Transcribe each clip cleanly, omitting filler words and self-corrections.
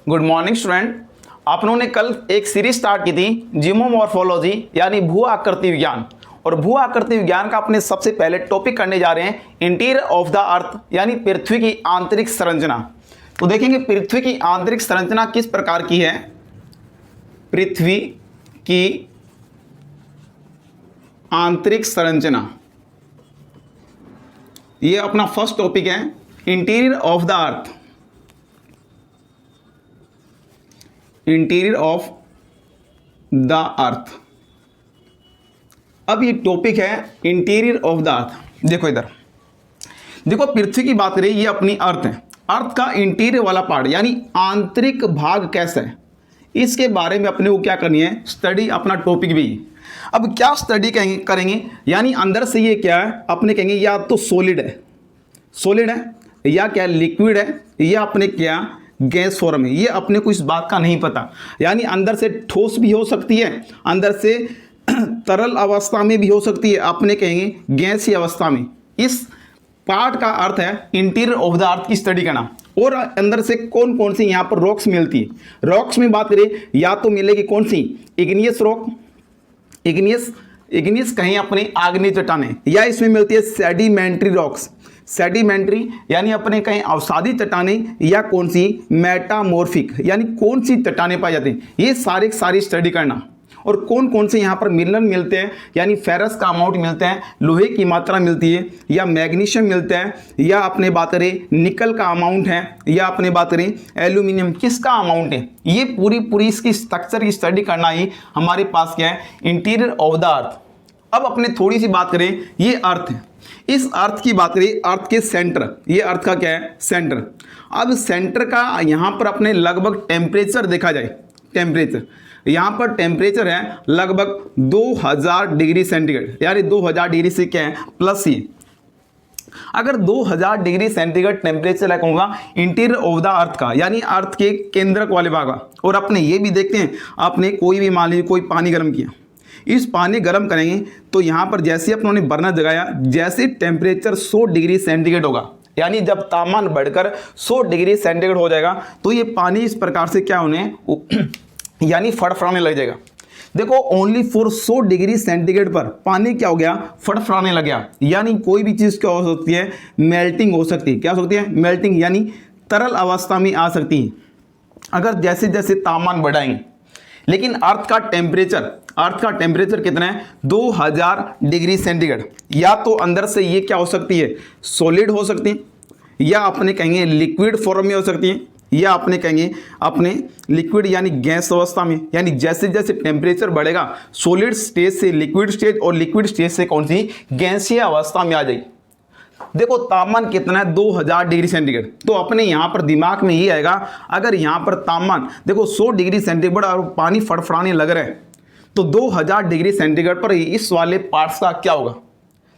Good morning student. आप लोगों ने कल एक सीरीज स्टार्ट की थी जियोमॉर्फोलॉजी यानी भू आकृति विज्ञान, और भू आकृति विज्ञान का अपने सबसे पहले टॉपिक करने जा रहे हैं इंटीरियर ऑफ द अर्थ यानी पृथ्वी की आंतरिक संरचना। तो देखेंगे पृथ्वी की आंतरिक संरचना किस प्रकार की है। पृथ्वी की आंतरिक संरचना, ये अपना फर्स्ट टॉपिक है, interior of the earth. Interior of the अर्थ, अब ये टॉपिक है इंटीरियर ऑफ द अर्थ। देखो इधर देखो, पृथ्वी की बात करें, ये अपनी अर्थ है। अर्थ का इंटीरियर वाला पार्ट यानी आंतरिक भाग कैसा है, इसके बारे में अपने को क्या करनी है, स्टडी अपना टॉपिक भी। अब क्या स्टडी करेंगे यानी अंदर से ये क्या है, अपने कहेंगे या तो सॉलिड है या क्या लिक्विड है या अपने क्या गैस फॉर्म है, ये अपने को इस बात का नहीं पता। यानी अंदर से ठोस भी हो सकती है, अंदर से तरल अवस्था में भी हो सकती है, अपने कहेंगे गैसीय अवस्था में। इस पार्ट का अर्थ है इंटीरियर ऑफ द अर्थ की स्टडी करना। और अंदर से कौन कौन सी यहाँ पर रॉक्स मिलती है। रॉक्स में बात करें या तो मिलेगी कौन सी, इग्नियस रॉक, इग्नियस कहीं अपने आग्नेय चट्टानें, या इसमें मिलती है सेडिमेंट्री रॉक्स, सेडिमेंट्री यानी अपने कहीं अवसादी चट्टानें, या कौन सी मेटामॉर्फिक यानी कौन सी चट्टानें पाई जाती हैं। ये सारी स्टडी करना। और कौन कौन से यहाँ पर मिनरल मिलते हैं, यानी फेरस का अमाउंट मिलते हैं, लोहे की मात्रा मिलती है, या मैग्नीशियम मिलते हैं, या अपने बात करें निकल का अमाउंट है, या अपने बात करें एल्यूमिनियम किसका अमाउंट है। ये पूरी इसकी स्ट्रक्चर की स्टडी करना ही हमारे पास क्या है, इंटीरियर ऑफ द अर्थ। अब अपने थोड़ी सी बात करें, ये अर्थ है, इस अर्थ की बात करें, अर्थ के सेंटर, ये अर्थ का क्या है, सेंटर। अब सेंटर का यहाँ पर अपने लगभग टेम्परेचर देखा जाए, टेम्परेचर यहाँ पर टेम्परेचर है लगभग 2000 डिग्री सेंटीग्रेड, यानी 2000 डिग्री से क्या है प्लस ही। अगर 2000 डिग्री सेंटीग्रेड टेम्परेचर लगूंगा इंटीरियर ऑफ द अर्थ का, यानी अर्थ के केंद्रक वाले भाग का। और अपने ये भी देखते हैं, आपने कोई भी मान लीजिए कोई पानी गर्म किया, इस पानी गर्म करेंगे तो यहाँ पर जैसे अपनों ने बर्नर जगाया, जैसे टेम्परेचर 100 डिग्री सेंटीग्रेड होगा, यानी जब तापमान बढ़कर 100 डिग्री सेंटीग्रेड हो जाएगा तो ये पानी इस प्रकार से क्या होने यानी फड़फड़ाने लग जाएगा। देखो ओनली फॉर 100 डिग्री सेंटीग्रेड पर पानी क्या हो गया, फड़फड़ाने लग गया। यानी कोई भी चीज़ क्या हो सकती है, मेल्टिंग हो सकती है। क्या हो सकती है, मेल्टिंग, यानी तरल अवस्था में आ सकती है अगर जैसे जैसे तापमान बढ़ाएंगे। लेकिन अर्थ का टेम्परेचर कितना है, 2000 डिग्री सेंटीग्रेड। या तो अंदर से ये क्या हो सकती है, सॉलिड हो सकती है, या अपने कहेंगे लिक्विड फॉर्म में हो सकती है, या अपने कहेंगे अपने लिक्विड यानी गैस अवस्था में। यानी जैसे जैसे टेम्परेचर बढ़ेगा सॉलिड स्टेज से लिक्विड स्टेज, और लिक्विड स्टेज से कौन सी गैसीय अवस्था में आ जाएगी। देखो तापमान कितना है, 2000 डिग्री सेंटीग्रेड। तो अपने यहाँ पर दिमाग में ये आएगा, अगर यहाँ पर तापमान देखो 100 डिग्री सेंटीग्रेड और पानी फड़फड़ाने लग रहे हैं, तो 2000 डिग्री सेंटीग्रेड पर इस वाले पार्ट्स का क्या होगा।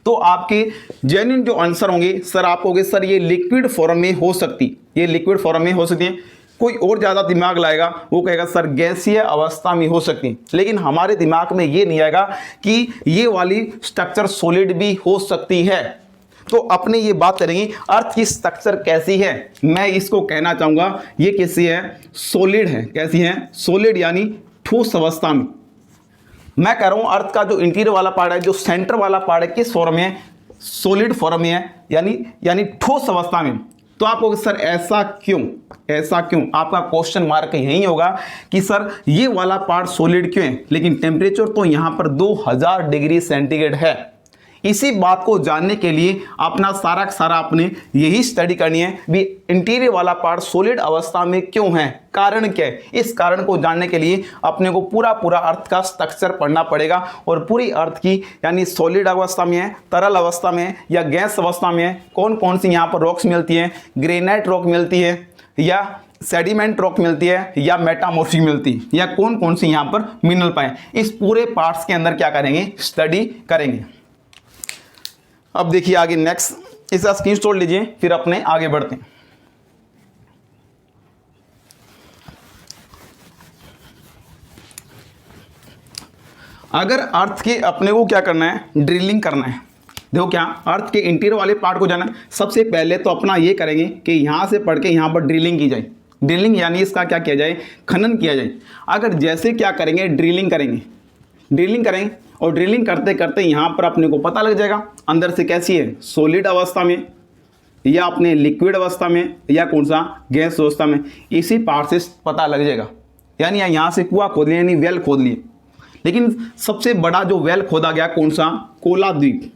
तो आपके जेन्युइन जो आंसर होंगे सर, आप होंगे सर ये लिक्विड फॉर्म में हो सकती, ये लिक्विड फॉर्म में हो सकती है। कोई और ज़्यादा दिमाग लाएगा वो कहेगा सर गैसीय अवस्था में हो सकती है। लेकिन हमारे दिमाग में ये नहीं आएगा कि ये वाली स्ट्रक्चर सॉलिड भी हो सकती है। तो अपने ये बात करेंगे अर्थ की स्ट्रक्चर कैसी है। मैं इसको कहना चाहूँगा ये कैसी है, सॉलिड है। कैसी है, सॉलिड यानी ठोस अवस्था में। मैं कह रहा हूँ अर्थ का जो इंटीरियर वाला पार्ट है, जो सेंटर वाला पार्ट है, किस फॉर्म में है, सॉलिड फॉर्म में है, यानी ठोस अवस्था में। तो आप कहोगे सर ऐसा क्यों, आपका क्वेश्चन मार्क यही होगा कि सर ये वाला पार्ट सॉलिड क्यों है, लेकिन टेम्परेचर तो यहाँ पर 2000 डिग्री सेंटीग्रेड है। इसी बात को जानने के लिए अपना सारा अपने यही स्टडी करनी है भी इंटीरियर वाला पार्ट सॉलिड अवस्था में क्यों है, कारण क्या है। इस कारण को जानने के लिए अपने को पूरा अर्थ का स्ट्रक्चर पढ़ना पड़ेगा, और पूरी अर्थ की यानी सॉलिड अवस्था में है, तरल अवस्था में है, या गैस अवस्था में है, कौन कौन सी यहाँ पर रॉक्स मिलती हैं, ग्रेनाइट रॉक मिलती है, या सेडिमेंट रॉक मिलती है, या मेटामॉर्फिक मिलती है, या कौन कौन सी यहाँ पर मिनरल पाए। इस पूरे पार्ट्स के अंदर क्या करेंगे, स्टडी करेंगे। अब देखिए आगे नेक्स्ट, इसका स्क्रीनशॉट लीजिए, फिर अपने आगे बढ़ते हैं। अगर अर्थ के अपने को क्या करना है, ड्रिलिंग करना है। देखो क्या अर्थ के इंटीरियर वाले पार्ट को जाना, सबसे पहले तो अपना ये करेंगे कि यहाँ से पढ़ के यहाँ पर ड्रिलिंग की जाए। ड्रिलिंग यानी इसका क्या किया जाए, खनन किया जाए। अगर जैसे क्या करेंगे, ड्रिलिंग करेंगे और ड्रिलिंग करते करते यहाँ पर अपने को पता लग जाएगा अंदर से कैसी है, सॉलिड अवस्था में या अपने लिक्विड अवस्था में या कौन सा गैस अवस्था में, इसी पार्ट से पता लग जाएगा। यानी यहाँ से कुआं खोद लिया, यानी वेल खोद लिए। लेकिन सबसे बड़ा जो वेल खोदा गया कौन सा, कोला द्वीप,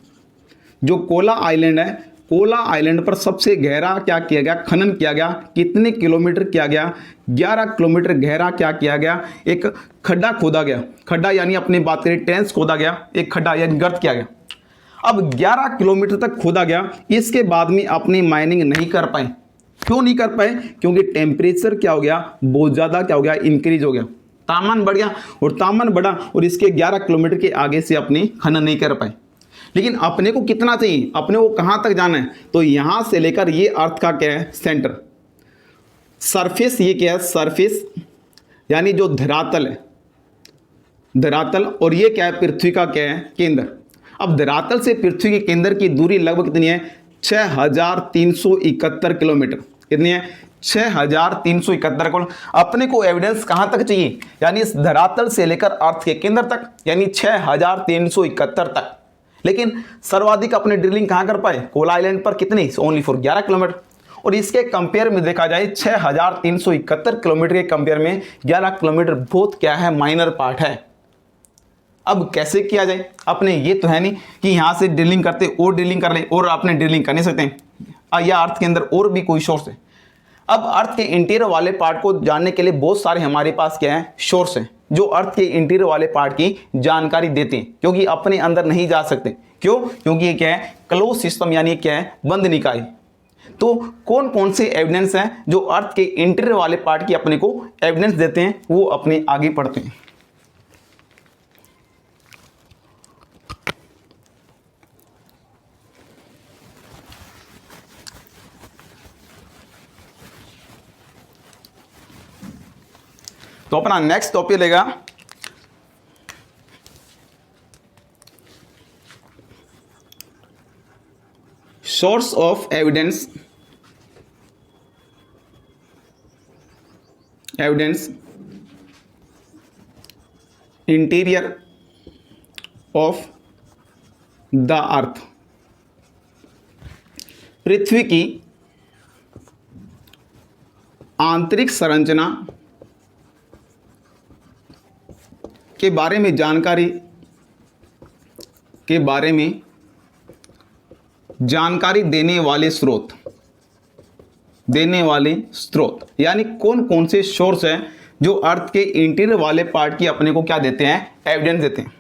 जो कोला आइलैंड है, कोला आइलैंड पर सबसे गहरा क्या किया गया, खनन किया गया। कितने किलोमीटर किया गया, 11 किलोमीटर गहरा क्या किया गया, एक खड्डा खोदा गया। खड्डा यानी अपनी बात करें ट्रेंच खोदा गया, एक खड्डा यानी गर्त किया गया। अब 11 किलोमीटर तक खोदा गया, इसके बाद में अपनी माइनिंग नहीं कर पाए। क्यों नहीं कर पाए, क्योंकि टेम्परेचर क्या हो गया, बहुत ज़्यादा क्या हो गया, इंक्रीज हो गया, तापमान बढ़ गया, और तापमान बढ़ा और इसके 11 किलोमीटर के आगे से अपनी खनन नहीं कर पाए। लेकिन अपने को कितना चाहिए, अपने को कहाँ तक जाना है, तो यहाँ से लेकर ये अर्थ का क्या है, सेंटर, सरफेस, ये क्या है, सरफेस यानी जो धरातल है, धरातल, और ये क्या है, पृथ्वी का क्या है, केंद्र। अब धरातल से पृथ्वी के केंद्र की दूरी लगभग कितनी है, 6371 किलोमीटर। कितनी है, 6371 किलोमीटर। अपने को एविडेंस कहाँ तक चाहिए, यानी इस धरातल से लेकर अर्थ के केंद्र तक, यानी 6371 तक। लेकिन सर्वाधिक अपने ड्रिलिंग कहाँ कर पाए, कोला आइलैंड पर, कितनी, ओनली फॉर 11 किलोमीटर। और इसके कंपेयर में देखा जाए 6371 किलोमीटर के कंपेयर में 11 किलोमीटर बहुत क्या है, माइनर पार्ट है। अब कैसे किया जाए, अपने ये तो है नहीं कि यहाँ से ड्रिलिंग करते और ड्रिलिंग कर ले, और अपने ड्रिलिंग कर नहीं सकते हैं, या अर्थ के अंदर और भी कोई सोर्स है। अब अर्थ के इंटीरियर वाले पार्ट को जानने के लिए बहुत सारे हमारे पास क्या है, सोर्स हैं, जो अर्थ के इंटीरियर वाले पार्ट की जानकारी देते हैं, क्योंकि अपने अंदर नहीं जा सकते। क्यों, क्योंकि ये क्या है, क्लोज सिस्टम, यानी क्या है, बंद निकाय। तो कौन कौन से एविडेंस हैं जो अर्थ के इंटीरियर वाले पार्ट की अपने को एविडेंस देते हैं, वो अपने आगे पढ़ते हैं। तो अपना नेक्स्ट टॉपिक लेगा source of evidence, interior of the earth. पृथ्वी की आंतरिक संरचना के बारे में जानकारी देने वाले स्रोत, यानी कौन कौन से सोर्स हैं जो अर्थ के इंटीरियर वाले पार्ट की अपने को क्या देते हैं, एविडेंस देते हैं।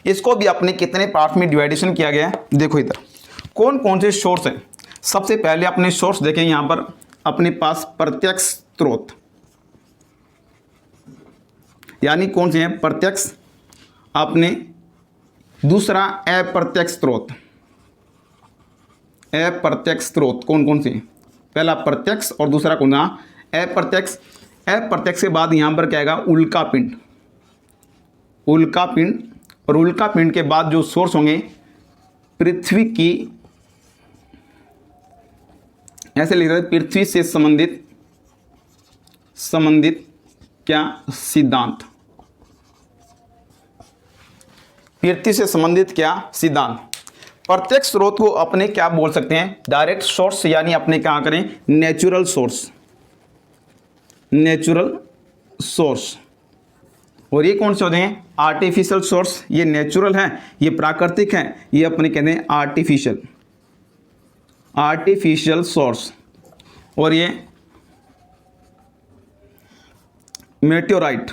इसको भी अपने कितने पार्ट में डिवाइडेशन किया गया है, देखो इधर कौन कौन से सोर्स हैं। सबसे पहले अपने सोर्स देखें, यहाँ पर अपने पास प्रत्यक्ष स्रोत, यानी कौन से हैं, प्रत्यक्ष। आपने दूसरा अप्रत्यक्ष स्रोत, अप्रत्यक्ष स्रोत कौन कौन से हैं, पहला प्रत्यक्ष और दूसरा कौन सा, अप्रत्यक्ष। अप्रत्यक्ष के बाद यहाँ पर क्या आएगा, उल्का पिंड, और उल्का पिंड के बाद जो सोर्स होंगे पृथ्वी की, ऐसे लिख रहे पृथ्वी से संबंधित क्या, सिद्धांत, पृथ्वी से संबंधित क्या, सिद्धांत। प्रत्यक्ष स्रोत को अपने क्या बोल सकते हैं, डायरेक्ट सोर्स, यानी अपने क्या करें, नेचुरल सोर्स। और ये कौन से होते हैं, आर्टिफिशियल सोर्स। ये नेचुरल है, ये प्राकृतिक है, ये अपने कहते हैं आर्टिफिशियल सोर्स। और ये मेटेओराइट,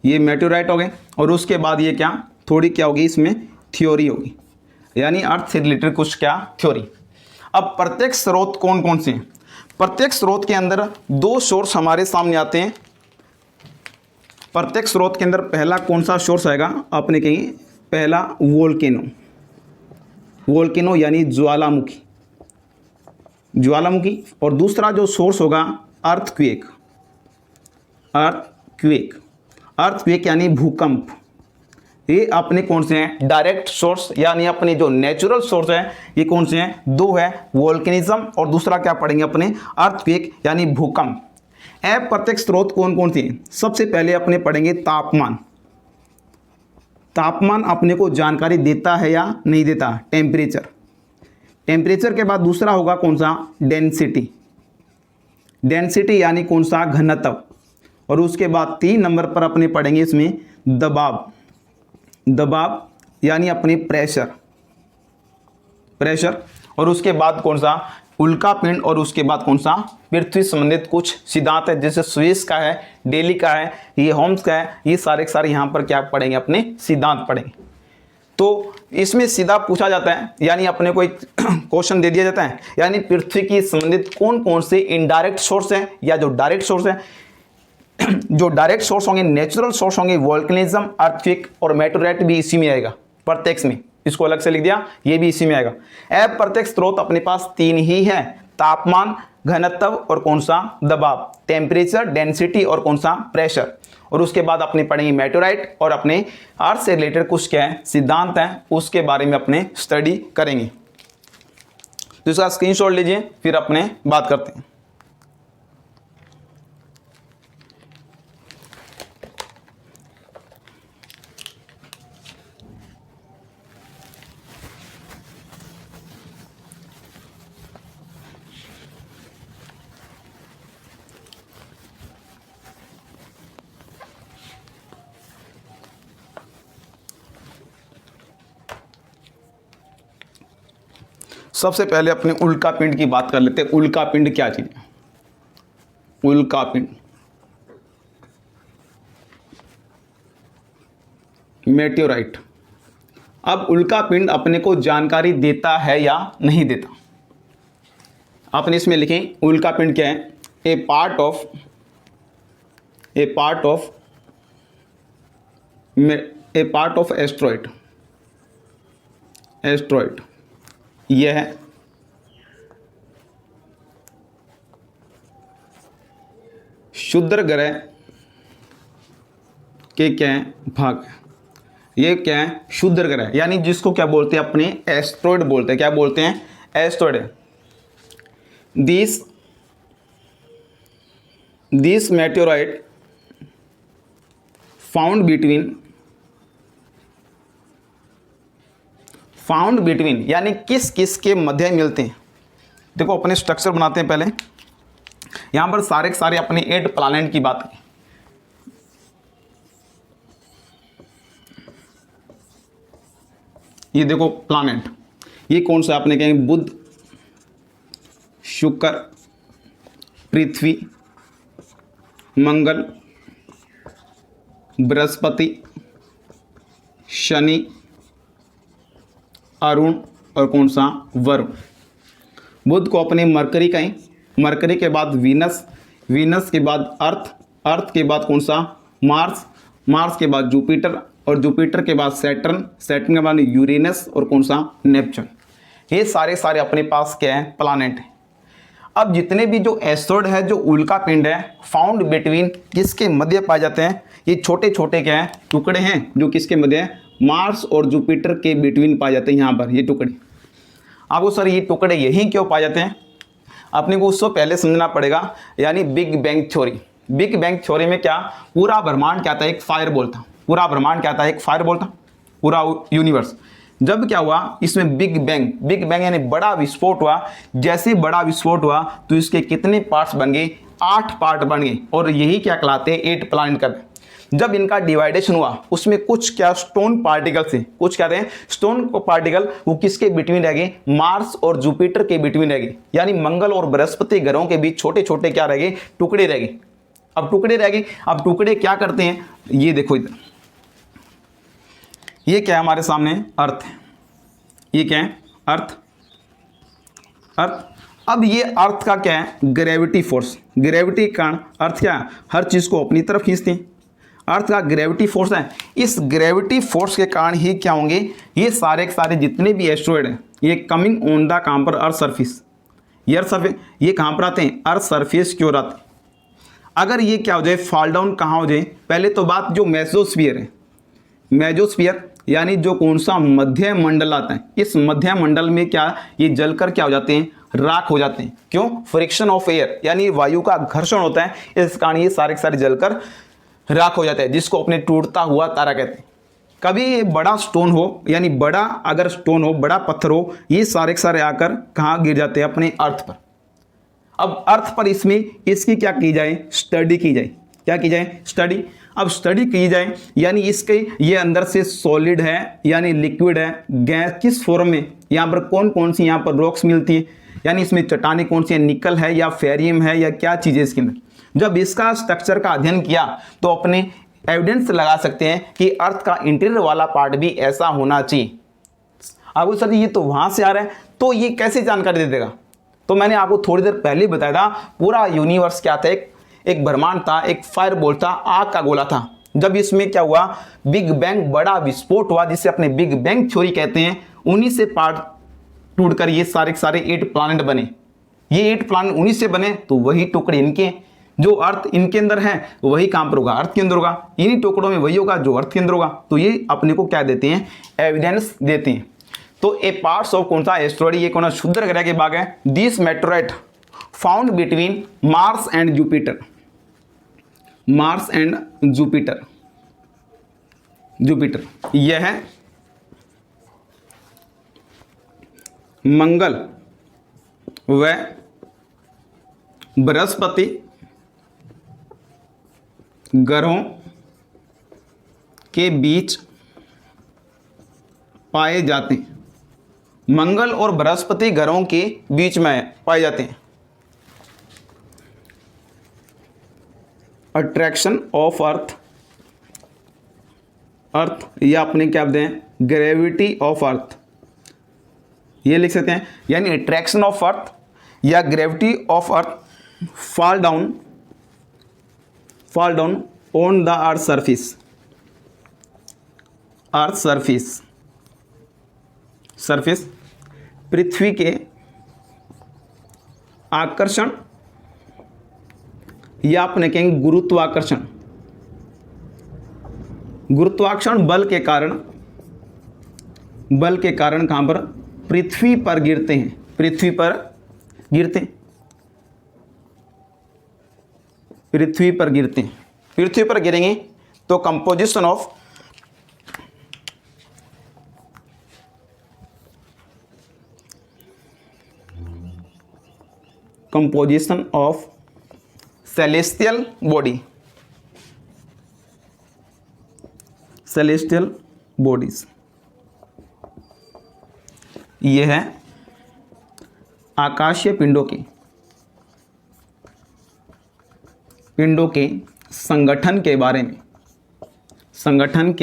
ये मेटेओराइट हो गए। और उसके बाद ये क्या, थोड़ी क्या होगी, इसमें थ्योरी होगी, यानी अर्थ से रिलेटेड कुछ क्या, थ्योरी। अब प्रत्यक्ष स्रोत कौन कौन से हैं, प्रत्यक्ष स्रोत के अंदर दो सोर्स हमारे सामने आते हैं। प्रत्यक्ष स्रोत के अंदर पहला कौन सा सोर्स आएगा, आपने कहीं पहला वोल्केनो यानी ज्वालामुखी। और दूसरा जो सोर्स होगा अर्थक्वेक यानी भूकंप। ये अपने कौन से हैं, डायरेक्ट सोर्स, यानी अपने जो नेचुरल सोर्स है ये कौन से हैं, दो है, वोल्केनिज्म और दूसरा क्या पढ़ेंगे अपने, अर्थक्वेक यानी भूकंप। अप्रत्यक्ष स्रोत कौन कौन से हैं? सबसे पहले अपने पढ़ेंगे तापमान। तापमान अपने को जानकारी देता है या नहीं देता? टेम्परेचर। टेम्परेचर के बाद दूसरा होगा कौन सा? डेंसिटी। डेंसिटी यानी कौन सा? घनत्व। और उसके बाद 3 नंबर पर अपने पढ़ेंगे इसमें दबाव। दबाव यानी अपने प्रेशर। प्रेशर। और उसके बाद कौन सा? उल्कापिंड। और उसके बाद कौन सा? पृथ्वी संबंधित कुछ सिद्धांत है, जैसे स्विस का है, डेली का है, ये होम्स का है, ये सारे के सारे यहाँ पर क्या पढ़ेंगे? अपने सिद्धांत पढ़ेंगे। तो इसमें सीधा पूछा जाता है, यानी अपने को एक क्वेश्चन दे दिया जाता है, यानी पृथ्वी की संबंधित कौन कौन से इनडायरेक्ट सोर्स हैं या जो डायरेक्ट सोर्स हैं। जो डायरेक्ट सोर्स होंगे, नेचुरल सोर्स होंगे, वोल्केनिज्म, अर्थक्वेक और मेटेओराइट भी इसी में आएगा। प्रत्यक्ष में इसको अलग से लिख दिया, ये भी इसी में आएगा। अप्रत्यक्ष स्रोत अपने पास 3 ही है, तापमान, घनत्व और कौन सा? दबाव। टेम्परेचर, डेंसिटी और कौन सा? प्रेशर। और उसके बाद अपने पढ़ेंगे मेटेओराइट और अपने अर्थ से रिलेटेड कुछ क्या है? सिद्धांत हैं, उसके बारे में अपने स्टडी करेंगे। तो इसका स्क्रीनशॉट लीजिए, फिर अपने बात करते हैं। सबसे पहले अपने उल्कापिंड की बात कर लेते हैं। उल्कापिंड क्या चीज है? उल्कापिंड, मेटेओराइट। अब उल्कापिंड अपने को जानकारी देता है या नहीं देता? अपने इसमें लिखें उल्कापिंड क्या है? ए पार्ट ऑफ एस्ट्रॉइड। एस्ट्रॉइड यह है क्षुद्र ग्रह के क्या है? भाग। ये क्या है? क्षुद्र ग्रह, यानी जिसको क्या बोलते हैं? अपने एस्ट्रॉइड बोलते हैं। क्या बोलते हैं? Asteroid. This meteorite found between यानी किस किस के मध्य मिलते हैं? देखो अपने स्ट्रक्चर बनाते हैं पहले। यहां पर सारे के सारे अपने 8 प्लैनेट की बात करें। ये देखो प्लैनेट, ये कौन सा? आपने कहेंगे बुध, शुक्र, पृथ्वी, मंगल, बृहस्पति, शनि, अरुण और कौन सा? वरुण। बुध को अपने मरकरी कहें, मरकरी के बाद वीनस, वीनस के बाद अर्थ, अर्थ के बाद कौन सा? मार्स, मार्स के बाद जुपिटर और जुपिटर के बाद सैटर्न, सैटर्न के बाद यूरेनस और कौन सा? नेपच्यून। ये सारे सारे अपने पास क्या है? प्लैनेट है। अब जितने भी जो एस्ट्रॉइड है, जो उल्कापिंड है, फाउंड बिटवीन किसके मध्य पाए जाते हैं? ये छोटे छोटे क्या है? टुकड़े हैं, जो किसके मध्य है? मार्स और जुपिटर के बिटवीन पाए जाते हैं। यहाँ पर ये टुकड़े, आपको सर ये टुकड़े यहीं क्यों पाए जाते हैं? अपने को उससे पहले समझना पड़ेगा, यानी big bang theory. Big bang theory में क्या? पूरा ब्रह्मांड क्या था? एक फायर बॉल था। पूरा ब्रह्मांड क्या था? एक फायर बॉल था, पूरा यूनिवर्स। जब क्या हुआ? इसमें बिग बैंग, बिग बैंग यानी बड़ा विस्फोट हुआ। जैसे बड़ा विस्फोट हुआ तो इसके कितने पार्ट्स बन गए? 8 पार्ट बन गए। और यही क्या कहलाते हैं? 8 प्लैनेट का। जब इनका डिवाइडेशन हुआ उसमें कुछ क्या? स्टोन पार्टिकल से, कुछ कहते हैं स्टोन को पार्टिकल, वो किसके बिटवीन रह गए? मार्स और जुपिटर के बिटवीन रह गए। यानी मंगल और बृहस्पति ग्रहों के बीच छोटे छोटे क्या रह गए? टुकड़े रह गए। अब टुकड़े रह गए, अब टुकड़े क्या करते हैं? ये देखो इधर, ये क्या है? हमारे सामने अर्थ है। ये क्या है? अर्थ। अर्थ। अब ये अर्थ का क्या है? Gravity force. ग्रेविटी के कारण अर्थ क्या है? हर चीज को अपनी तरफ खींचते हैं। अर्थ का ग्रेविटी फोर्स है। इस ग्रेविटी फोर्स के कारण ही क्या होंगे? ये सारे के सारे जितने भी एस्ट्रॉइड हैं, ये कमिंग ऑन द कहां पर? Earth surface. ये अर्थ सरफेस, ये कहां पर आते हैं? अर्थ सरफेस की ओर आते हैं। अगर ये क्या हो जाए? फॉल डाउन कहाँ हो जाए? पहले तो बात जो मेसोस्फीयर है, मेसोस्फीयर यानी जो कौन सा? मध्य मंडल आता है। इस मध्य मंडल में क्या? ये जलकर क्या हो जाते हैं? राख हो जाते हैं। क्यों? फ्रिक्शन ऑफ एयर, यानी वायु का घर्षण होता है, इस कारण ये सारे के सारे जलकर राख हो जाते हैं, जिसको अपने टूटता हुआ तारा कहते हैं। कभी ये बड़ा स्टोन हो, यानी बड़ा अगर स्टोन हो, बड़ा पत्थर हो, ये सारे के सारे आकर कहाँ गिर जाते हैं? अपने अर्थ पर। अब अर्थ पर इसमें इसकी क्या की जाए? स्टडी की जाए। क्या की जाए? स्टडी। अब स्टडी की जाए यानी इसके ये अंदर से सॉलिड है यानी लिक्विड है, गैस किस फॉर्म में, यहाँ पर कौन कौन सी यहाँ पर रॉक्स मिलती है, यानी इसमें चट्टानें कौन सी है, निकल है या फेरियम है या क्या चीज़ है इसके अंदर। जब इसका स्ट्रक्चर का अध्ययन किया तो अपने एविडेंस लगा सकते हैं कि अर्थ का इंटीरियर वाला पार्ट भी ऐसा होना चाहिए। अब सर ये तो वहाँ से आ रहा है, तो ये कैसे जानकारी दे देगा? तो मैंने आपको थोड़ी देर पहले ही बताया था, पूरा यूनिवर्स क्या था? एक ब्रह्मांड था, एक फायर बॉल था, आग का गोला था। जब इसमें क्या हुआ? बिग बैंग, बड़ा विस्फोट हुआ, जिसे अपने बिग बैंग थ्योरी कहते हैं। उन्हीं से पार्ट टूटकर ये सारे के सारे 8 प्लैनेट बने। ये 8 प्लैनेट उन्हीं से बने, तो वही टुकड़े इनके, जो अर्थ इनके अंदर है वही कहाँ पर होगा? अर्थ के अंदर होगा। इन्हीं टुकड़ों में वही होगा जो अर्थ के अंदर होगा। तो ये अपने को क्या देते हैं? एविडेंस देते हैं। तो ए पार्ट्स ऑफ कौन सा एस्टेरॉइड? ये कौन? क्षुद्र ग्रह के भाग है। This meteoroid found between Mars and Jupiter. Mars and Jupiter, Jupiter यह है मंगल व बृहस्पति ग्रहों के बीच पाए जाते हैं। मंगल और बृहस्पति ग्रहों के बीच में पाए जाते हैं। अट्रैक्शन ऑफ अर्थ, अर्थ या अपने क्या दें? ग्रेविटी ऑफ अर्थ, ये लिख सकते हैं। यानी अट्रैक्शन ऑफ अर्थ या gravity of earth fall down on the earth surface. Earth surface, surface पृथ्वी के आकर्षण या अपने कहेंगे गुरुत्वाकर्षण, गुरुत्वाकर्षण बल के कारण कहां पर? पृथ्वी पर गिरते हैं। पृथ्वी पर गिरते हैं, पृथ्वी पर गिरते हैं। पृथ्वी पर गिरेंगे तो composition of celestial body, celestial bodies, ये है आकाशीय पिंडों के संगठन के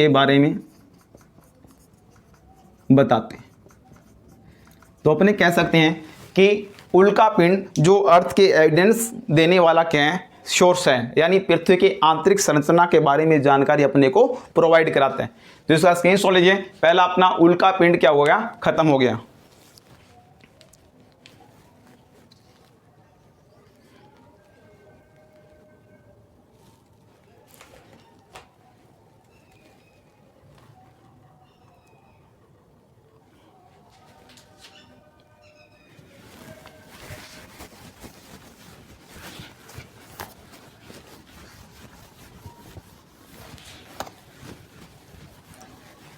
बारे में बताते हैं। तो अपने कह सकते हैं कि उल्का पिंड जो अर्थ के एविडेंस देने वाला क्या है? सोर्स है, यानी पृथ्वी की आंतरिक संरचना के बारे में जानकारी अपने को प्रोवाइड कराते हैं। तो इसका स्क्रीनशॉट लीजिए। पहला अपना उल्का पिंड क्या हो गया? खत्म हो गया।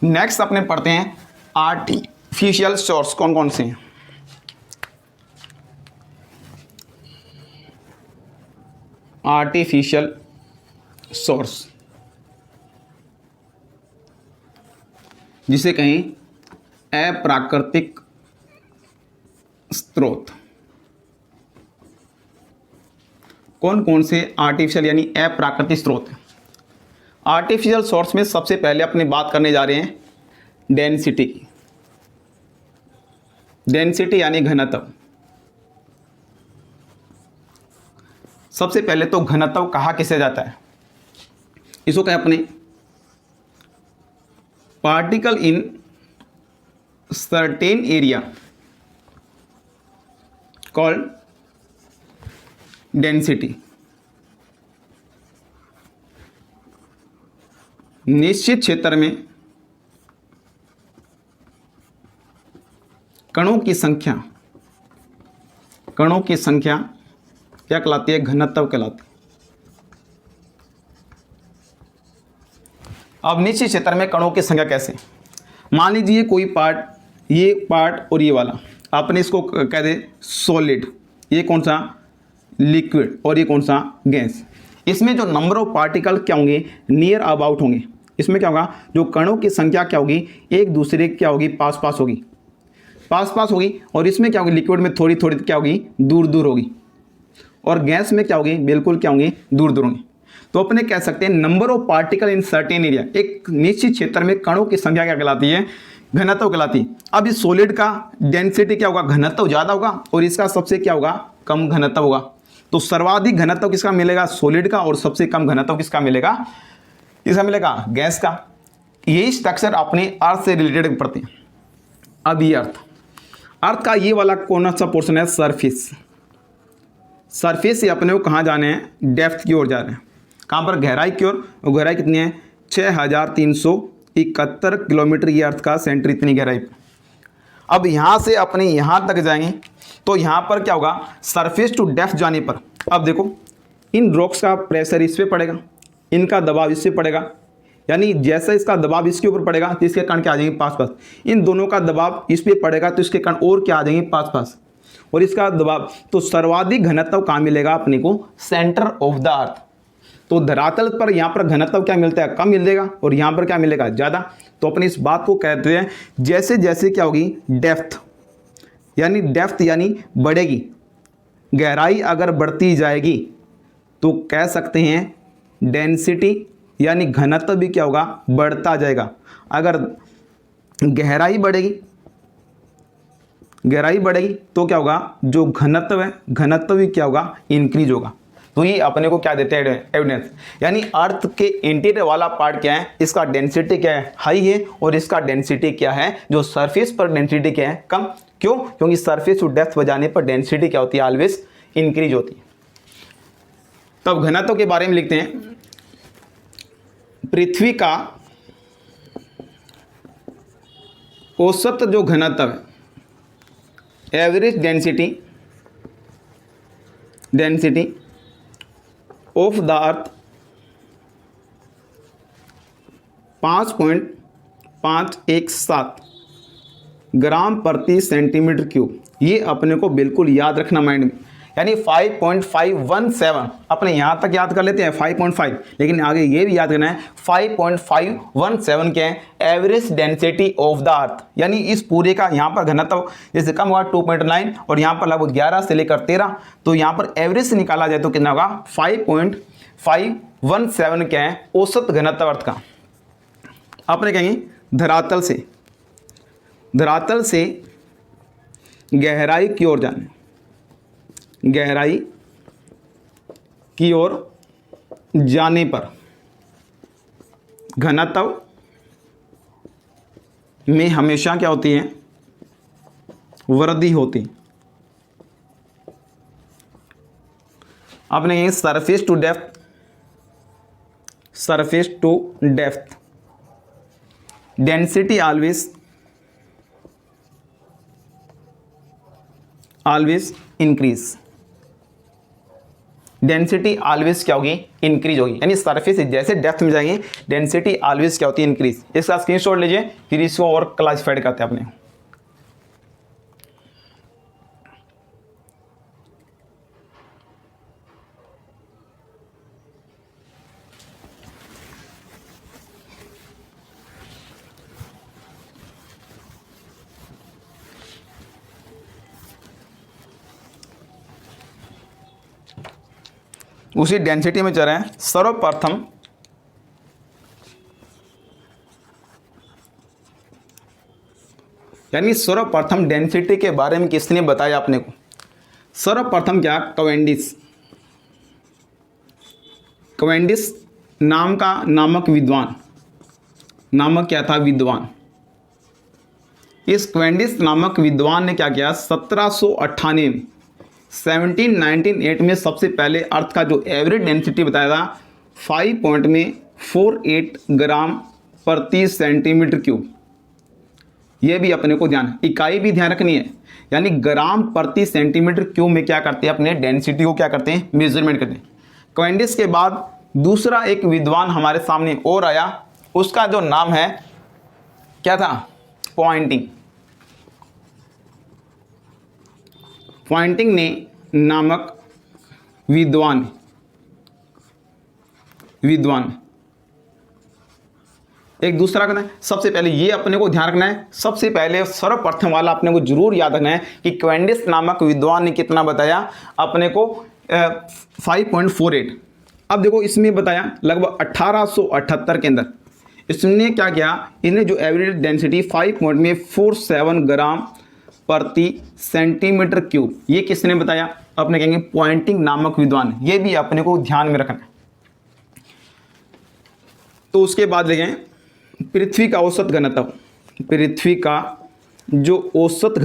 नेक्स्ट अपने पढ़ते हैं आर्टिफिशियल सोर्स कौन कौन से हैं। आर्टिफिशियल सोर्स जिसे कहें अप्राकृतिक स्रोत। कौन कौन से आर्टिफिशियल यानी अप्राकृतिक स्रोत हैं? आर्टिफिशियल सोर्स में सबसे पहले अपने बात करने जा रहे हैं डेंसिटी की। डेंसिटी यानी घनत्व। सबसे पहले तो घनत्व कहा किसे जाता है? इसको कहें अपने particle in certain area called density. निश्चित क्षेत्र में कणों की संख्या कणों की संख्या क्या कहलाती है? घनत्व कहलाती है। अब निश्चित क्षेत्र में कणों की संख्या कैसे? मान लीजिए कोई पार्ट, ये पार्ट और ये वाला, आपने इसको कह दे सॉलिड, ये कौन सा? लिक्विड, और ये कौन सा? गैस। इसमें जो नंबर ऑफ पार्टिकल क्या होंगे? नियर अबाउट होंगे। इसमें क्या होगा? जो कणों की संख्या क्या होगी? एक दूसरे क्या होगी? पास पास होगी, पास पास होगी। और इसमें क्या होगी? लिक्विड में थोड़ी थोड़ी क्या होगी? दूर दूर होगी। और गैस में क्या होगी? बिल्कुल क्या होंगी? दूर दूर होंगी। तो अपने कह सकते हैं number of particle in certain area, एक निश्चित क्षेत्र में कणों की संख्या क्या कहलाती है? घनत्व कहलाती है। अब इस सॉलिड का डेंसिटी क्या होगा? घनत्व ज़्यादा होगा, और इसका सबसे क्या होगा? कम घनत्व होगा। तो सर्वाधिक घनत्व किसका मिलेगा? सॉलिड का। और सबसे कम घनत्व किसका मिलेगा? किसका मिलेगा? गैस का। यही स्ट्रक्चर अपने अर्थ से रिलेटेड पढ़ते हैं। अब ये अर्थ का ये वाला कौन सा पोर्शन है? सरफेस। सरफेस से अपने को कहाँ जाने हैं? डेप्थ की ओर जा रहे हैं। कहाँ पर? गहराई की ओर। और गहराई कितनी है? 6371 किलोमीटर, ये अर्थ का सेंटर इतनी गहराई पर। अब यहाँ से अपने यहाँ तक जाएंगे तो यहाँ पर क्या होगा? सरफेस टू डेप्थ जाने पर अब देखो, इन रॉक्स का प्रेशर इस पे पड़ेगा, इनका दबाव इस पे पड़ेगा, यानी जैसा इसका दबाव इसके ऊपर पड़ेगा तो इसके कण क्या आ जाएंगे? पास पास। इन दोनों का दबाव इस पे पड़ेगा तो इसके कण और क्या आ जाएंगे? पास पास। और इसका दबाव, तो सर्वाधिक घनत्व कहाँ मिलेगा अपने को? सेंटर ऑफ द अर्थ। तो धरातल पर यहाँ पर घनत्व क्या मिलता है? कम मिलेगा, और यहाँ पर क्या मिलेगा? ज़्यादा। तो अपने इस बात को कहते हैं जैसे जैसे क्या होगी? डेप्थ यानी बढ़ेगी, गहराई अगर बढ़ती जाएगी तो कह सकते हैं डेंसिटी यानी घनत्व भी क्या होगा? बढ़ता जाएगा। अगर गहराई बढ़ेगी तो क्या होगा? जो घनत्व है, घनत्व भी क्या होगा? इंक्रीज होगा। तो ये अपने को क्या देते हैं? एविडेंस। यानी अर्थ के इंटीरियर वाला पार्ट क्या है? इसका डेंसिटी क्या है? हाई है। और इसका डेंसिटी क्या है? जो सरफेस पर डेंसिटी क्या है? कम। क्यों? क्योंकि सरफेस टू डेप्थ बजाने पर डेंसिटी क्या होती है? ऑलवेज इंक्रीज होती है। तब घनत्व के बारे में लिखते हैं, पृथ्वी का औसत जो घनत्व है, एवरेज डेंसिटी ऑफ द अर्थ 5.517 ग्राम प्रति सेंटीमीटर क्यूब। ये अपने को बिल्कुल याद रखना माइंड में, यानी 5.517 अपने यहाँ तक याद कर लेते हैं 5.5, लेकिन आगे ये भी याद करना है 5.517 क्या है? एवरेज डेंसिटी ऑफ द अर्थ। यानी इस पूरे का यहाँ पर घनत्व जैसे कम हुआ 2.9 और यहाँ पर लगभग 11 से लेकर 13, तो यहाँ पर एवरेज से निकाला जाए तो कितना होगा? 5.517 क्या है? औसत घनत्व अर्थ का। आपने कहेंगे धरातल से गहराई की ओर जाने, गहराई की ओर जाने पर घनत्व में हमेशा क्या होती है? वृद्धि होती। आपने ये surface to depth density always increase. Density always क्या होगी? इंक्रीज होगी। यानी सरफेस से जैसे डेप्थ में जाएंगे डेंसिटी ऑलवेज क्या होती है? इंक्रीज। इसका स्क्रीनशॉट लीजिए, फिर इसको और क्लासिफाइड करते हैं अपने। उसी डेंसिटी में चल रहे हैं। सर्वप्रथम यानी सर्वप्रथम डेंसिटी के बारे में किसने बताया अपने को? सर्वप्रथम क्या? कैवेंडिश नामक विद्वान। इस कैवेंडिश नामक विद्वान ने क्या किया? 1798 में 1798 में सबसे पहले अर्थ का जो एवरेज डेंसिटी बताया था 5.48 ग्राम प्रति सेंटीमीटर क्यूब। ये भी अपने को ध्यान, इकाई भी ध्यान रखनी है, यानी ग्राम प्रति सेंटीमीटर क्यूब में क्या करते हैं, अपने डेंसिटी को क्या करते हैं, मेजरमेंट करते हैं। कैवेंडिश के बाद दूसरा एक विद्वान हमारे सामने और आया, उसका जो नाम है क्या था, पॉइंटिंग। पॉइंटिंग ने नामक विद्वान एक दूसरा करना है। सबसे पहले ये अपने को ध्यान रखना है, सबसे पहले सर्वप्रथम वाला अपने को जरूर याद रखना है कि कैवेंडिश नामक विद्वान ने कितना बताया अपने को, 5.48। अब देखो इसमें बताया लगभग 1878 के अंदर इसने क्या किया, इन्हें जो एवरेज डेंसिटी 5.47 ग्राम प्रति सेंटीमीटर क्यूब, ये किसने बताया, अपने कहेंगे पॉइंटिंग नामक विद्वान। ये भी अपने को ध्यान में रखना है। तो उसके बाद देखें पृथ्वी का औसत घनत्व, पृथ्वी का जो औसत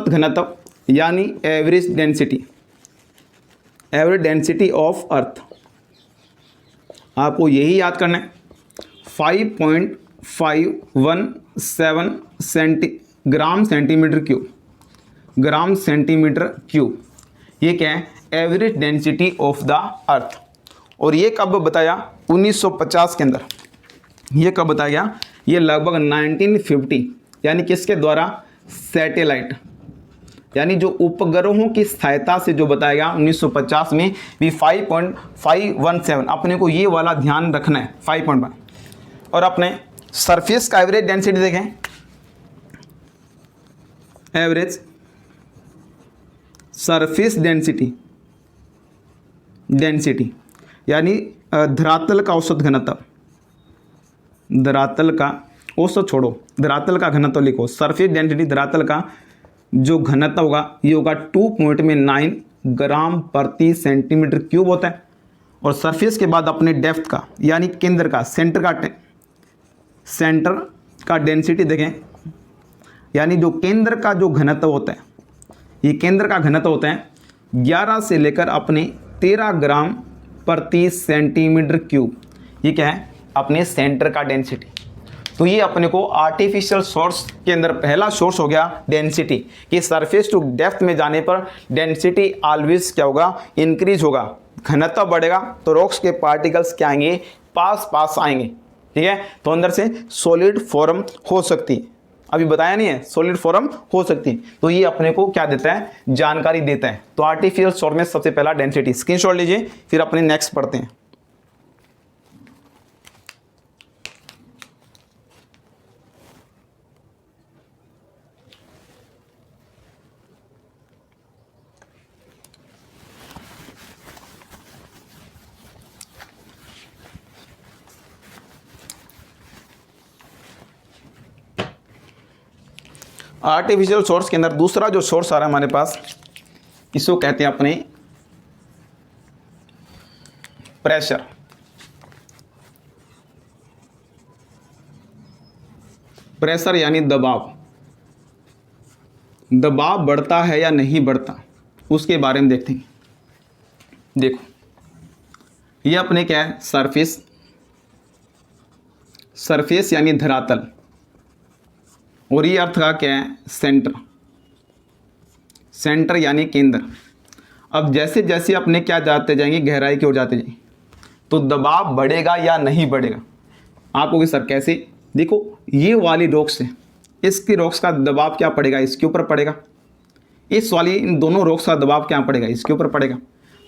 घनत्व यानी एवरेज डेंसिटी ऑफ अर्थ, आपको यही याद करना है, 5.517 ग्राम सेंटीमीटर क्यूब, ये क्या है, एवरेज डेंसिटी ऑफ द अर्थ। और ये कब बताया, 1950 के अंदर। ये कब बताया गया, ये लगभग 1950, यानी किसके द्वारा, सैटेलाइट, यानी जो उपग्रहों की सहायता से जो बताया गया 1950 में भी 5.517, अपने को ये वाला ध्यान रखना है 5.1। और अपने सरफेस का एवरेज डेंसिटी देखें, एवरेज सरफेस डेंसिटी यानी धरातल का औसत घनत्व, धरातल का औसत छोड़ो, धरातल का घनत्व लिखो, सरफेस डेंसिटी धरातल का जो घनत्व होगा ये होगा 2.9 ग्राम प्रति सेंटीमीटर क्यूब होता है। और सरफेस के बाद अपने डेप्थ का यानी केंद्र का, सेंटर का डेंसिटी देखें, यानी जो केंद्र का जो घनत्व होता है, ये केंद्र का घनत्व होता है 11 से लेकर अपने 13 ग्राम प्रति सेंटीमीटर क्यूब। ये क्या है, अपने सेंटर का डेंसिटी। तो ये अपने को आर्टिफिशियल सोर्स के अंदर पहला सोर्स हो गया डेंसिटी, कि सरफेस टू डेप्थ में जाने पर डेंसिटी ऑलवेज क्या होगा, इंक्रीज होगा, घनत्व बढ़ेगा तो रॉक्स के पार्टिकल्स क्या आएंगे, पास आएंगे। ठीक है, तो अंदर से सॉलिड फॉर्म हो सकती है, अभी बताया नहीं है, सॉलिड फॉर्म हो सकती है। तो ये अपने को क्या देता है, जानकारी देता है। तो आर्टिफिशियल सोर्स में सबसे पहला डेंसिटी, स्क्रीनशॉट लीजिए, फिर अपने नेक्स्ट पढ़ते हैं। आर्टिफिशियल सोर्स के अंदर दूसरा जो सोर्स आ रहा है हमारे पास, इसको कहते हैं अपने प्रेशर। प्रेशर यानी दबाव, दबाव बढ़ता है या नहीं बढ़ता, उसके बारे में देखते हैं। देखो ये अपने क्या है, सरफेस यानी धरातल, और ये अर्थ का क्या है, सेंटर यानी केंद्र। अब जैसे जैसे अपने क्या जाते जाएंगे, गहराई की ओर जाते जाएंगे, तो दबाव बढ़ेगा या नहीं बढ़ेगा। आप कहोगे सर कैसे, देखो ये वाली रॉक्स है, इसकी रॉक्स का दबाव क्या पड़ेगा, इसके ऊपर पड़ेगा, इस वाली इन दोनों रॉक्स का दबाव क्या पड़ेगा, इसके ऊपर पड़ेगा।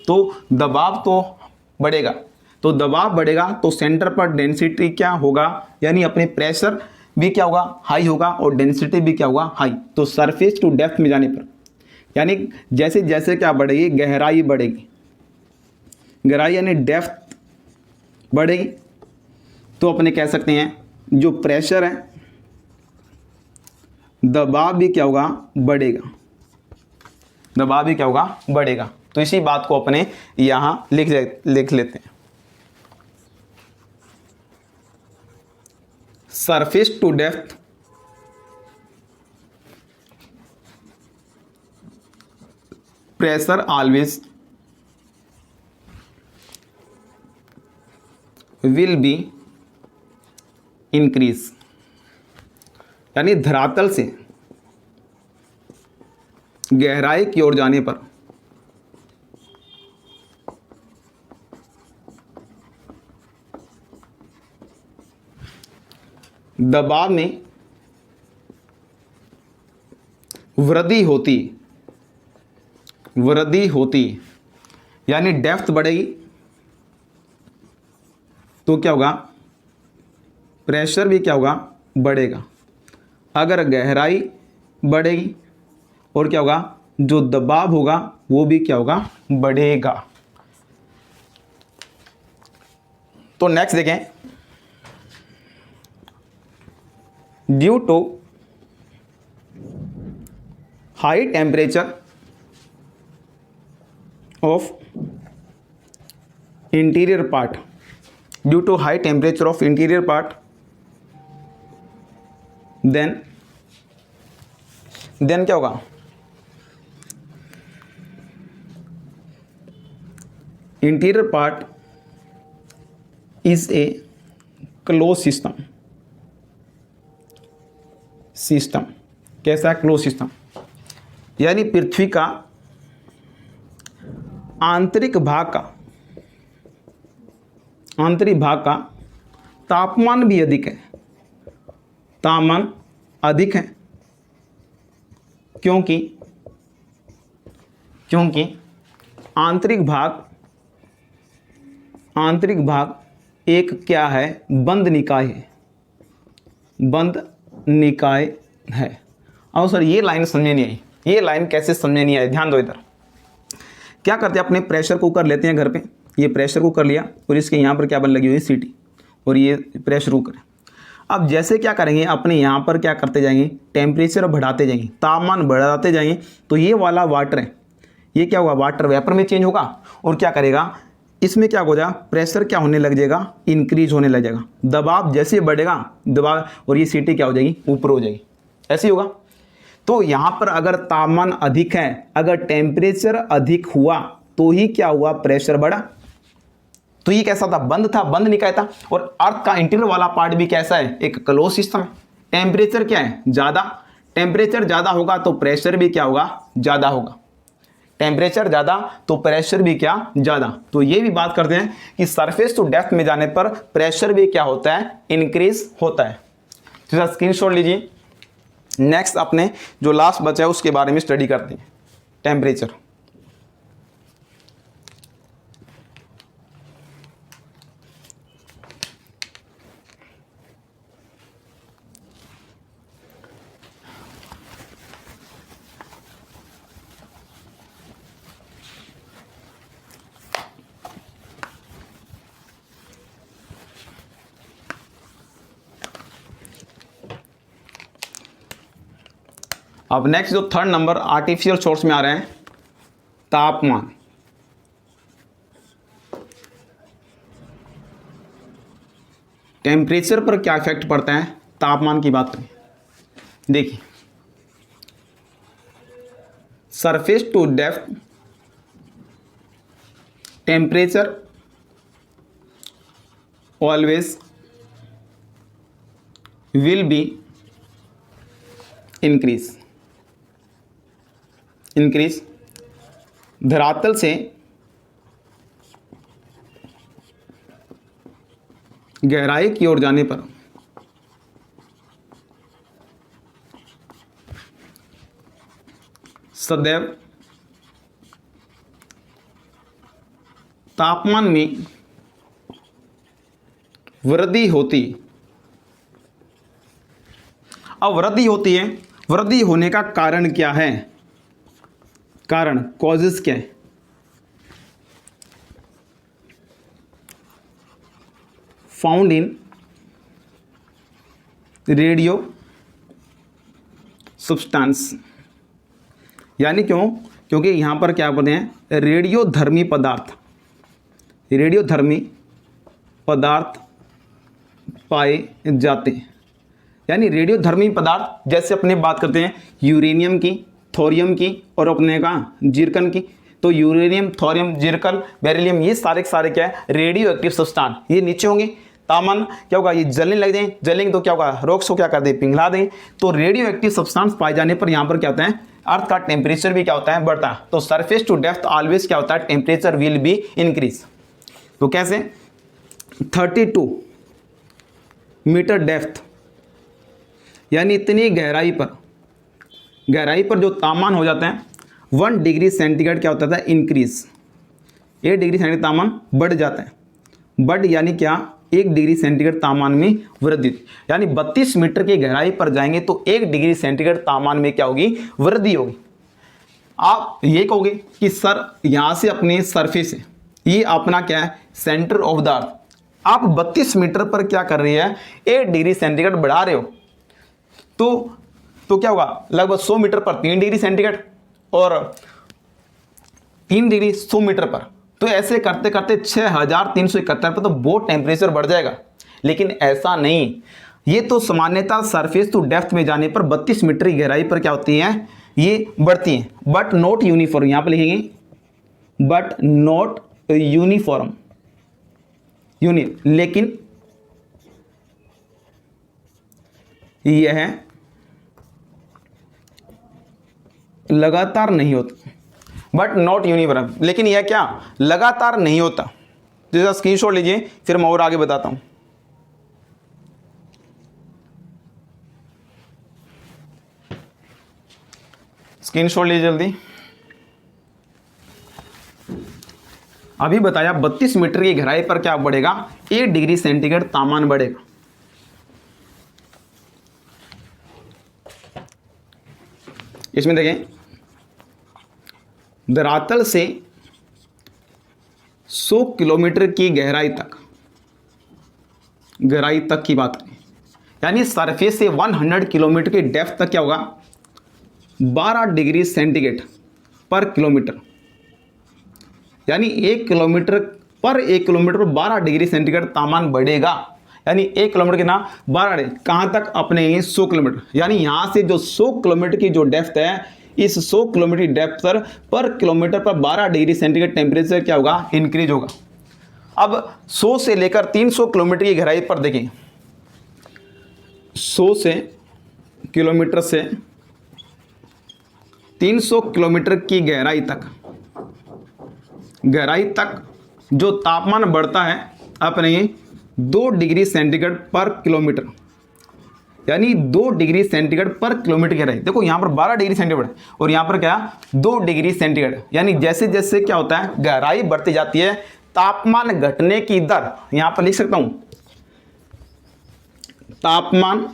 तो दबाव तो बढ़ेगा, तो दबाव बढ़ेगा तो सेंटर पर डेंसिटी क्या होगा, यानी अपने प्रेशर भी क्या होगा, हाई होगा, और डेंसिटी भी क्या होगा, हाई। तो सरफेस टू डेप्थ में जाने पर, यानी जैसे जैसे क्या बढ़ेगी, गहराई बढ़ेगी, गहराई यानी डेप्थ बढ़ेगी, तो अपने कह सकते हैं जो प्रेशर है, दबाव भी क्या होगा, बढ़ेगा, दबाव भी क्या होगा, बढ़ेगा। तो इसी बात को अपने यहां लिख लेते हैं। Surface to depth pressure always will be increase. यानी धरातल से गहराई की ओर जाने पर दबाव में वृद्धि होती यानी डेप्थ बढ़ेगी तो क्या होगा, प्रेशर भी क्या होगा, बढ़ेगा। अगर गहराई बढ़ेगी और क्या होगा, जो दबाव होगा वो भी क्या होगा, बढ़ेगा। तो नेक्स्ट देखें, due to high temperature of interior part, due to high temperature of interior part, then क्या होगा, interior part is a close system. कैसा है, क्लोज सिस्टम, यानी पृथ्वी का आंतरिक भाग का तापमान भी अधिक है, तापमान अधिक है, क्योंकि आंतरिक भाग एक क्या है, बंद निकाय है। और सर ये लाइन समझ नहीं आई, ये लाइन कैसे समझ नहीं आई, ध्यान दो इधर। क्या करते हैं, अपने प्रेशर कुकर लेते हैं घर पे, ये प्रेशर कुकर लिया और इसके यहाँ पर क्या बन लगी हुई है, सीटी, और ये प्रेशर कुकर है। अब जैसे क्या करेंगे, अपने यहाँ पर क्या करते जाएंगे, टेम्परेचर बढ़ाते जाएंगे, तापमान बढ़ाते जाएंगे, तो ये वाला वाटर है, ये क्या होगा, वाटर वेपर में चेंज होगा और क्या करेगा, इसमें क्या हो जाएगा, प्रेशर क्या होने लग जाएगा, इंक्रीज होने लग जाएगा। दबाव जैसे बढ़ेगा, दबाव और ये सीटी क्या हो जाएगी, ऊपर हो जाएगी, ऐसे ही होगा। तो यहाँ पर अगर तापमान अधिक है, अगर टेम्परेचर अधिक हुआ तो ही क्या हुआ, प्रेशर बढ़ा। तो ये कैसा था, बंद था, बंद निकाय था। और अर्थ का इंटीरियर वाला पार्ट भी कैसा है, एक क्लोज सिस्टम है। टेम्परेचर क्या है, ज़्यादा, टेम्परेचर ज़्यादा होगा तो प्रेशर भी क्या होगा, ज़्यादा होगा। टेम्परेचर ज़्यादा तो प्रेशर भी क्या, ज़्यादा। तो ये भी बात करते हैं कि सरफेस टू डेप्थ में जाने पर प्रेशर भी क्या होता है, इंक्रीज होता है। तो स्क्रीनशॉट लीजिए। नेक्स्ट अपने जो लास्ट बचा है उसके बारे में स्टडी करते हैं, टेम्परेचर। अब नेक्स्ट जो थर्ड नंबर आर्टिफिशियल सोर्स में आ रहे हैं, तापमान। टेम्परेचर पर क्या इफेक्ट पड़ता है, तापमान की बात करें। देखिए, surface to depth temperature always will be increase. धरातल से गहराई की ओर जाने पर सदैव तापमान में वृद्धि होती। अब वृद्धि होती है, वृद्धि होने का कारण क्या है, कारण, कॉजेस क्या है। फाउंड इन रेडियो सब्सटेंस, यानी क्योंकि यहां पर क्या बोलते हैं, रेडियोधर्मी पदार्थ पाए जाते हैं। यानी रेडियोधर्मी पदार्थ, जैसे अपने बात करते हैं यूरेनियम की, थोरियम की और अपने का जिरकन की। तो यूरेनियम, थोरियम, जिरकन, बेरिलियम, ये सारे क्या है, रेडियो एक्टिव सब्सटेंस, ये नीचे होंगे। तापमान क्या होगा, ये जलने लग जाए, जलेंगे तो क्या होगा, रॉक्स को क्या कर दे, पिघला दें। तो रेडियो एक्टिव सब्सटेंस पाए जाने पर यहाँ पर क्या होता है, अर्थ का टेम्परेचर भी क्या होता है, बढ़ता है। तो सरफेस टू डेप्थ ऑलवेज क्या होता है, टेम्परेचर विल बी इंक्रीज। तो कैसे, 32 मीटर डेप्थ यानी इतनी गहराई पर जो तापमान हो जाता है 1 डिग्री सेंटीग्रेड क्या होता है, इंक्रीज। 1 डिग्री सेंटीग्रेड तापमान बढ़ जाता है। बढ़ यानी क्या, 1 डिग्री सेंटीग्रेड तापमान में वृद्धि, यानी 32 मीटर की गहराई पर जाएंगे तो 1 डिग्री सेंटीग्रेड तापमान में क्या होगी, वृद्धि होगी। आप ये कहोगे कि सर यहाँ से अपने सरफेस से ये अपना क्या है, सेंटर ऑफ द अर्थ, आप 32 मीटर पर क्या कर रहे हैं, 1 डिग्री सेंटीग्रेड बढ़ा रहे हो, तो क्या होगा, लगभग 100 मीटर पर 3 डिग्री सेंटीग्रेड और 3 डिग्री 100 मीटर पर, तो ऐसे करते करते 6371 पर तो बहुत टेम्परेचर बढ़ जाएगा। लेकिन ऐसा नहीं, ये तो सामान्यतः सरफेस टू डेप्थ में जाने पर 32 मीटर की गहराई पर क्या होती है, ये बढ़ती हैं, बट नॉट यूनिफॉर्म। यहां पर लिखेंगे बट नॉट यूनिफॉर्म, लेकिन यह लगातार नहीं होता, बट नॉट यूनिफॉर्म, लेकिन यह क्या, लगातार नहीं होता। तो इसका स्क्रीनशॉट लीजिए, फिर मैं और आगे बताता हूं। स्क्रीनशॉट लीजिए जल्दी। अभी बताया 32 मीटर की गहराई पर क्या बढ़ेगा, 1 डिग्री सेंटीग्रेड तापमान बढ़ेगा। इसमें देखें, धरातल से 100 किलोमीटर की गहराई तक की बात करें, यानी सरफेस से 100 किलोमीटर की डेप्थ तक क्या होगा, 12 डिग्री सेंटीग्रेड पर किलोमीटर, यानी 1 किलोमीटर पर 12 डिग्री सेंटीग्रेड तापमान बढ़ेगा। यानी 1 किलोमीटर के ना 12 डिग्री, कहाँ तक, अपने 100 किलोमीटर, यानी यहाँ से जो 100 किलोमीटर की जो डेप्थ है, इस 100 किलोमीटर डेप्थ पर किलोमीटर पर 12 डिग्री सेंटीग्रेड टेम्परेचर क्या होगा, इंक्रीज होगा। अब 100 से लेकर 300 किलोमीटर की गहराई पर देखें, 100 से किलोमीटर से 300 किलोमीटर की गहराई तक जो तापमान बढ़ता है अपने 2 डिग्री सेंटीग्रेड पर किलोमीटर, यानी 2 डिग्री सेंटीग्रेड पर किलोमीटर गहराई। देखो यहाँ पर 12 डिग्री सेंटीग्रेड और यहाँ पर क्या, 2 डिग्री सेंटीग्रेड, यानी जैसे जैसे क्या होता है, गहराई बढ़ती जाती है, तापमान घटने की दर, यहाँ पर लिख सकता हूं, तापमान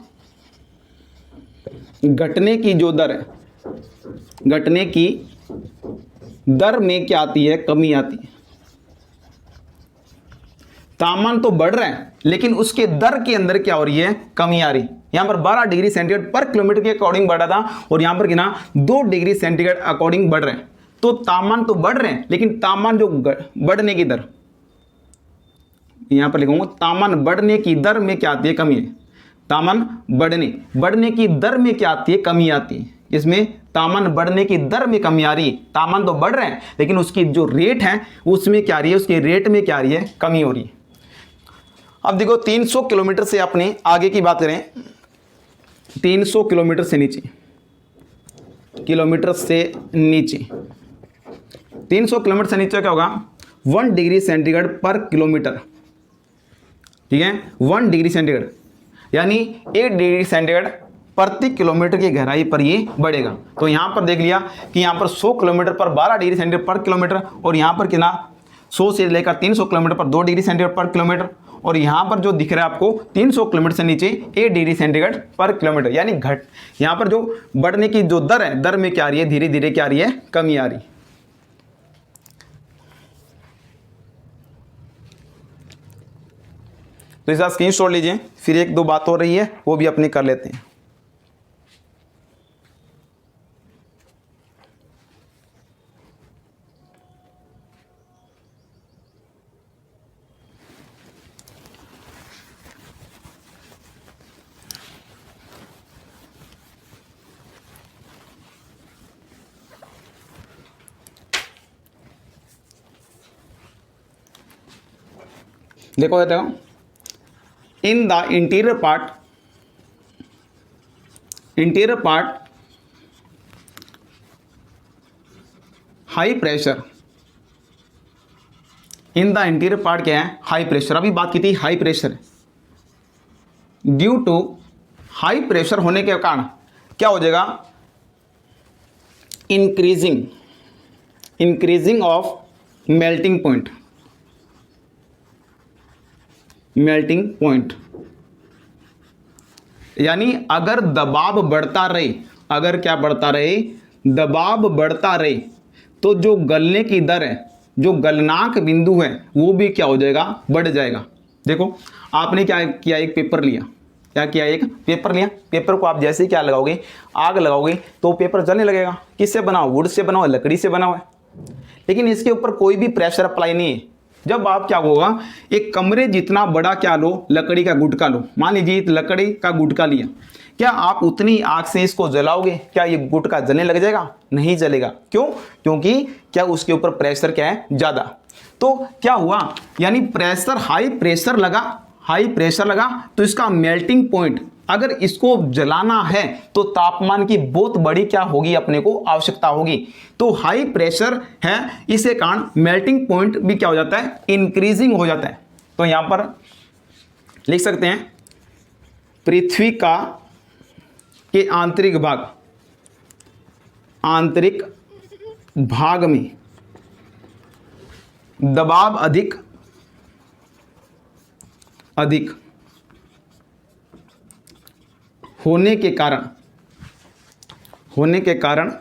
घटने की जो दर है, घटने की दर में क्या आती है, कमी आती है। तापमान तो बढ़ रहा है लेकिन उसके दर के अंदर क्या हो रही है, कमी आ रही। यहां पर 12 डिग्री सेंटीग्रेड पर किलोमीटर के अकॉर्डिंग बढ़ा था और यहां पर कितना 2 डिग्री सेंटीग्रेड अकॉर्डिंग बढ़ रहे हैं। तो तापमान तो बढ़ रहे हैं लेकिन तापमान जो बढ़ने की दर, यहां पर लिखूंगा तापमान बढ़ने की दर में क्या आती है, कमी है। तापमान बढ़ने की दर में क्या आती है, कमी आती है। इसमें तापमान बढ़ने की दर में कमी आ रही है। तापमान तो बढ़ रहे हैं लेकिन उसकी जो रेट है उसमें क्या आ रही है, उसके रेट में क्या आ रही है, कमी हो रही है। अब देखो 300 किलोमीटर से अपने आगे की बात करें, 300 किलोमीटर से नीचे, 300 किलोमीटर से नीचे क्या होगा, 1 डिग्री सेंटीग्रेड पर किलोमीटर, ठीक है, 1 डिग्री सेंटीग्रेड यानी 1 डिग्री सेंटीग्रेड प्रति किलोमीटर की गहराई पर ये बढ़ेगा। तो यहां पर देख लिया कि यहां पर 100 किलोमीटर पर 12 डिग्री सेंटीग्रेड पर किलोमीटर और यहां पर कितना 100 से लेकर 300 किलोमीटर पर 2 डिग्री सेंटीग्रेड पर किलोमीटर और यहां पर जो दिख रहा है आपको 300 किलोमीटर से नीचे 1 डिग्री सेंटीग्रेड पर किलोमीटर, यानी यहां पर जो बढ़ने की जो दर है, दर में क्या आ रही है, धीरे धीरे क्या आ रही है, कमी आ रही है। तो इसका स्क्रीनशॉट लीजिए, फिर एक दो बात हो रही है वो भी अपने कर लेते हैं। देखो in the interior part high pressure, in the interior part क्या है, हाई प्रेशर। अभी बात की थी high pressure, due to high pressure होने के कारण क्या हो जाएगा, इंक्रीजिंग ऑफ मेल्टिंग पॉइंट, यानी अगर दबाव बढ़ता रहे, अगर क्या बढ़ता रहे, दबाव बढ़ता रहे, तो जो गलने की दर है, जो गलनांक बिंदु है, वो भी क्या हो जाएगा, बढ़ जाएगा। देखो आपने क्या किया, एक पेपर लिया, क्या किया, एक पेपर लिया, पेपर को आप जैसे ही क्या लगाओगे, आग लगाओगे तो पेपर जलने लगेगा। किससे बना हो, वुड से बना हो, लकड़ी से बना हुआ है, लेकिन इसके ऊपर कोई भी प्रेशर अप्लाई नहीं है। जब आप क्या होगा, एक कमरे जितना बड़ा क्या लो, लकड़ी का गुटका लो, मान लीजिए लकड़ी का गुटका लिया, क्या आप उतनी आग से इसको जलाओगे, क्या ये गुटका जलने लग जाएगा, नहीं जलेगा। क्यों, क्योंकि क्या उसके ऊपर प्रेशर क्या है, ज़्यादा। तो क्या हुआ, यानी प्रेशर, हाई प्रेशर लगा तो इसका मेल्टिंग पॉइंट, अगर इसको जलाना है तो तापमान की बहुत बड़ी क्या होगी, अपने को आवश्यकता होगी। तो हाई प्रेशर है, इसे कारण मेल्टिंग पॉइंट भी क्या हो जाता है, इंक्रीजिंग हो जाता है। तो यहां पर लिख सकते हैं, पृथ्वी का के आंतरिक भाग में दबाव अधिक होने के कारण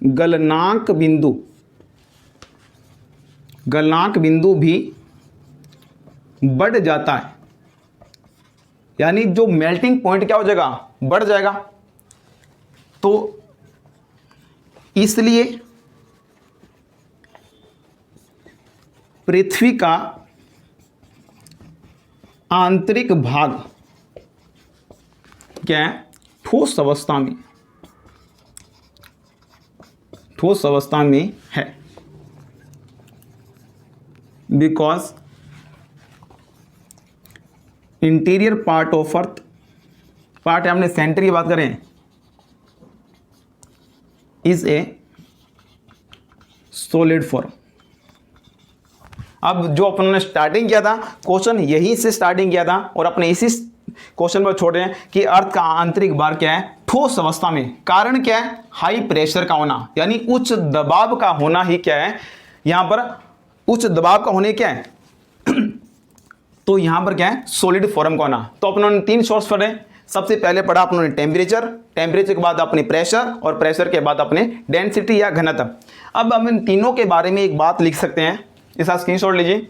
गलनांक बिंदु भी बढ़ जाता है, यानी जो मेल्टिंग पॉइंट क्या हो जाएगा, बढ़ जाएगा। तो इसलिए पृथ्वी का आंतरिक भाग क्या है, ठोस अवस्था में है, because interior part of earth, part है, हमने सेंटर की बात करें, इज ए सॉलिड फॉर्म। अब जो अपन ने स्टार्टिंग किया था, क्वेश्चन यहीं से स्टार्टिंग किया था और अपने इसी क्वेश्चन पर छोड़ रहे हैं कि अर्थ का आंतरिक भाग क्या है, ठोस अवस्था में। कारण क्या है, हाई प्रेशर का होना, यानी उच्च दबाव का होना ही क्या है, यहां पर उच्च दबाव का होने क्या है तो यहां पर क्या है, सॉलिड फॉर्म का होना। तो अपनों 3 सोर्स पढ़े, सबसे पहले पढ़ा अपनों टेम्परेचर के बाद अपने प्रेशर, और प्रेशर के बाद अपने डेंसिटी या घनत्व। अब हम इन तीनों के बारे में एक बात लिख सकते हैं, इसका स्क्रीनशॉट लीजिए।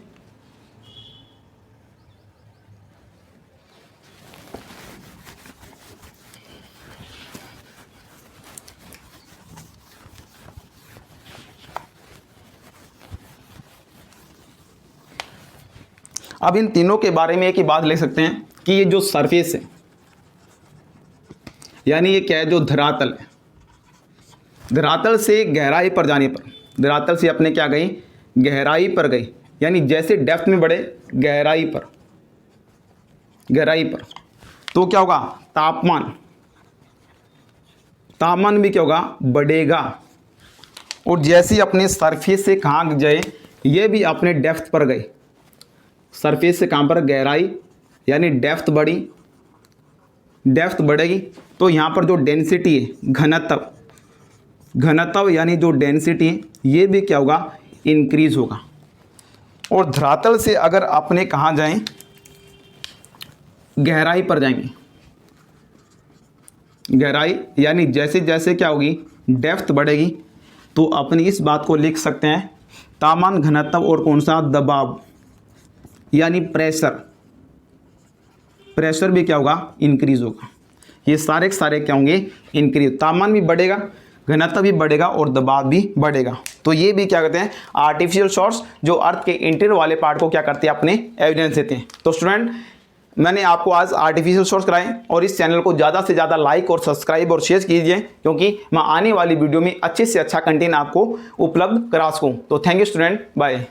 अब इन तीनों के बारे में एक ही बात लिख सकते हैं कि ये जो सरफेस है, यानी ये क्या है, जो धरातल है, धरातल से गहराई पर जाने पर, धरातल से अपने क्या गई, गहराई पर गई, यानी जैसे डेप्थ में बढ़े, गहराई पर तो क्या होगा, तापमान भी क्या होगा, बढ़ेगा। और जैसे ही अपने सरफेस से कहाँ जाए, ये भी अपने डेप्थ पर गए, सरफेस से कहाँ पर, गहराई, यानी डेप्थ बढ़ेगी। तो यहाँ पर जो डेंसिटी है, घनत्व यानी जो डेंसिटी है, ये भी क्या होगा, इंक्रीज होगा। और धरातल से अगर अपने कहाँ जाएं, गहराई पर जाएंगे, गहराई यानी जैसे जैसे क्या होगी, डेप्थ बढ़ेगी, तो अपनी इस बात को लिख सकते हैं, तापमान, घनत्व और कौन सा, दबाव यानी प्रेशर भी क्या होगा, इंक्रीज होगा। ये सारे के सारे क्या होंगे, इंक्रीज। तापमान भी बढ़ेगा, घनत्व भी बढ़ेगा और दबाव भी बढ़ेगा। तो ये भी क्या कहते हैं, आर्टिफिशियल सोर्स, जो अर्थ के इंटीरियर वाले पार्ट को क्या करते हैं, अपने एविडेंस देते हैं। तो स्टूडेंट, मैंने आपको आज आर्टिफिशियल सोर्स कराए, और इस चैनल को ज़्यादा से ज़्यादा लाइक और सब्सक्राइब और शेयर कीजिए, क्योंकि मैं आने वाली वीडियो में अच्छे से अच्छा कंटेंट आपको उपलब्ध करा सकूँ। तो थैंक यू स्टूडेंट, बाय।